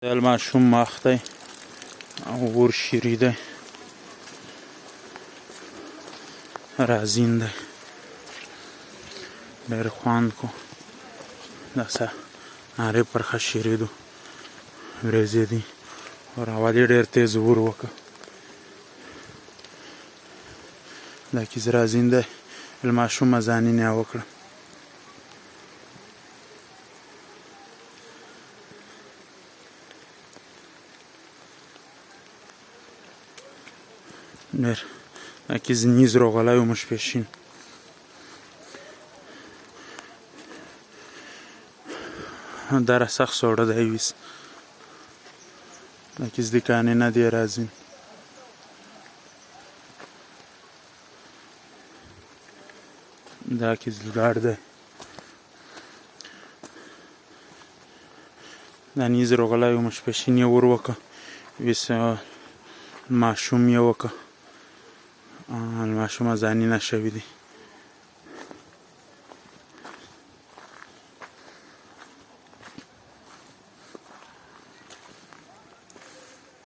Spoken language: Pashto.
الماشوم مخ دی او ور شیری دی رازین دی ډېر خوند کو داسې نارې پرخه شیرېدو ورېځېدې او هوا دې ډېر تېز ور وکړه دا کیز رازین دی الماشوم مزانین یې وکړه ډېر دا کیز نیز روغلی و مشپېشین دره سخت سوړه دی ویس دا کیز دی کانې نه دی رازین دا کیز لوډ دی دا نیز روغلی و مشپېشین یې ور وکړه ویس ماشوم یې وکړه الماشوم ازانینه شوي دي